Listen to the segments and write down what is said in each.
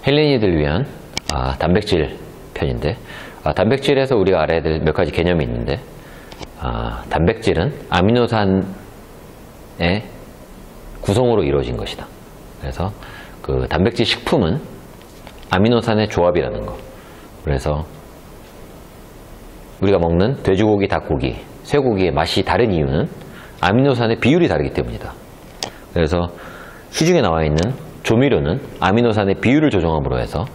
헬린이들 위한 단백질 편인데, 단백질에서 우리가 알아야 될 몇 가지 개념이 있는데, 단백질은 아미노산의 구성으로 이루어진 것이다. 그래서 그 단백질 식품은 아미노산의 조합이라는 거. 그래서 우리가 먹는 돼지고기, 닭고기, 쇠고기의 맛이 다른 이유는 아미노산의 비율이 다르기 때문이다. 그래서 시중에 나와 있는 조미료는 아미노산의 비율을 조정함으로 해서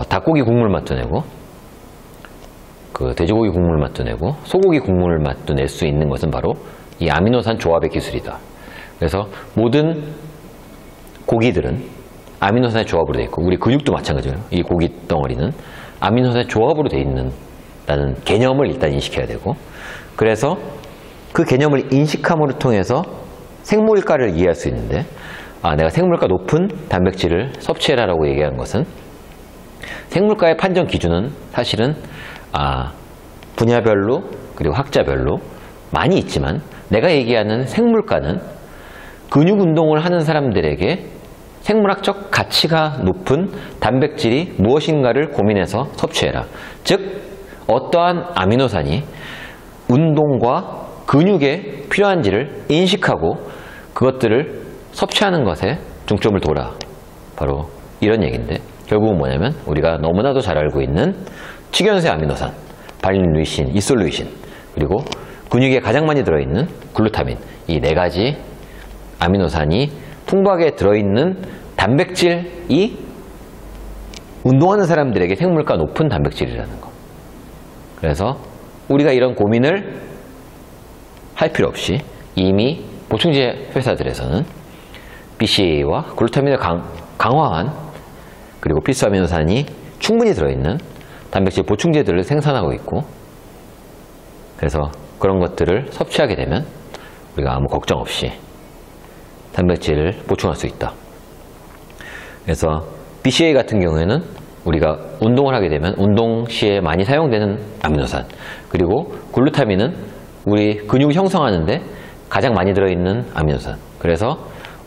닭고기 국물 맛도 내고, 그 돼지고기 국물 맛도 내고, 소고기 국물 맛도 낼 수 있는 것은 바로 이 아미노산 조합의 기술이다. 그래서 모든 고기들은 아미노산의 조합으로 되어 있고, 우리 근육도 마찬가지예요. 이 고기 덩어리는 아미노산의 조합으로 되어 있는다는 개념을 일단 인식해야 되고, 그래서 그 개념을 인식함으로 통해서 생물가를 이해할 수 있는데, 내가 생물가 높은 단백질을 섭취해라라고 얘기하는 것은, 생물가의 판정 기준은 사실은 분야별로 그리고 학자별로 많이 있지만, 내가 얘기하는 생물가는 근육 운동을 하는 사람들에게 생물학적 가치가 높은 단백질이 무엇인가를 고민해서 섭취해라. 즉, 어떠한 아미노산이 운동과 근육에 필요한지를 인식하고 그것들을 섭취하는 것에 중점을 둬라. 바로 이런 얘기인데, 결국은 뭐냐면 우리가 너무나도 잘 알고 있는 치견세 아미노산, 발린, 루이신, 이솔루이신, 그리고 근육에 가장 많이 들어있는 글루타민, 이 네 가지 아미노산이 풍부하게 들어있는 단백질이 운동하는 사람들에게 생물가 높은 단백질이라는 거. 그래서 우리가 이런 고민을 할 필요 없이 이미 보충제 회사들에서는 BCAA와 글루타민을 강화한, 그리고 필수 아미노산이 충분히 들어있는 단백질 보충제들을 생산하고 있고, 그래서 그런 것들을 섭취하게 되면 우리가 아무 걱정 없이 단백질을 보충할 수 있다. 그래서 BCAA 같은 경우에는 우리가 운동을 하게 되면 운동 시에 많이 사용되는 아미노산, 그리고 글루타민은 우리 근육을 형성하는데 가장 많이 들어있는 아미노산. 그래서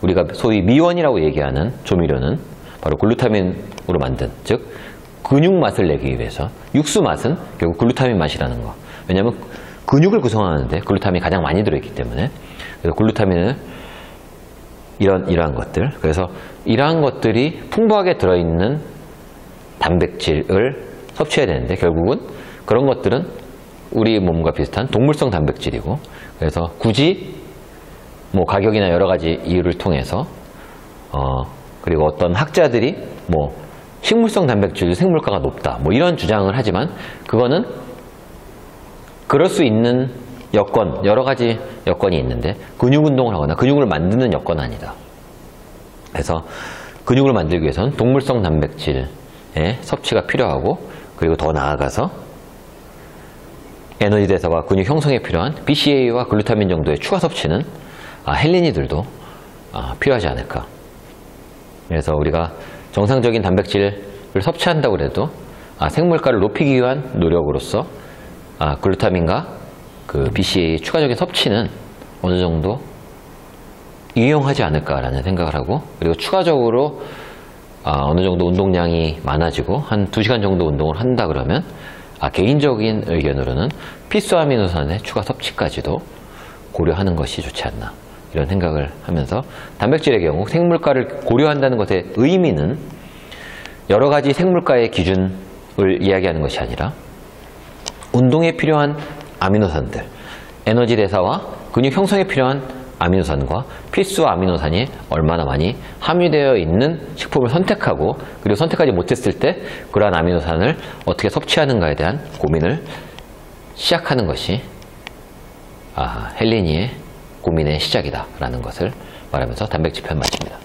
우리가 소위 미원이라고 얘기하는 조미료는 바로 글루타민으로 만든, 즉 근육 맛을 내기 위해서, 육수 맛은 결국 글루타민 맛이라는 거. 왜냐하면 근육을 구성하는데 글루타민이 가장 많이 들어있기 때문에, 그래서 글루타민을 이러한 것들, 그래서 이러한 것들이 풍부하게 들어있는 단백질을 섭취해야 되는데, 결국은 그런 것들은 우리 몸과 비슷한 동물성 단백질이고, 그래서 굳이 뭐 가격이나 여러 가지 이유를 통해서 그리고 어떤 학자들이 뭐 식물성 단백질 생물가가 높다 뭐 이런 주장을 하지만, 그거는 그럴 수 있는 여건, 여러 가지 여건이 있는데 근육 운동을 하거나 근육을 만드는 여건은 아니다. 그래서 근육을 만들기 위해서는 동물성 단백질의 섭취가 필요하고, 그리고 더 나아가서 에너지 대사와 근육 형성에 필요한 BCAA와 글루타민 정도의 추가 섭취는 헬린이들도 필요하지 않을까. 그래서 우리가 정상적인 단백질을 섭취한다고 해도 생물가를 높이기 위한 노력으로서 글루타민과 그 BCAA 추가적인 섭취는 어느 정도 유용하지 않을까라는 생각을 하고, 그리고 추가적으로 어느 정도 운동량이 많아지고 한 2시간 정도 운동을 한다 그러면 개인적인 의견으로는 필수 아미노산의 추가 섭취까지도 고려하는 것이 좋지 않나, 이런 생각을 하면서, 단백질의 경우 생물가를 고려한다는 것의 의미는 여러 가지 생물가의 기준을 이야기하는 것이 아니라 운동에 필요한 아미노산들, 에너지 대사와 근육 형성에 필요한 아미노산과 필수 아미노산이 얼마나 많이 함유되어 있는 식품을 선택하고, 그리고 선택하지 못했을 때 그러한 아미노산을 어떻게 섭취하는가에 대한 고민을 시작하는 것이 헬린이의 고민의 시작이다 라는 것을 말하면서 단백질 편 마칩니다.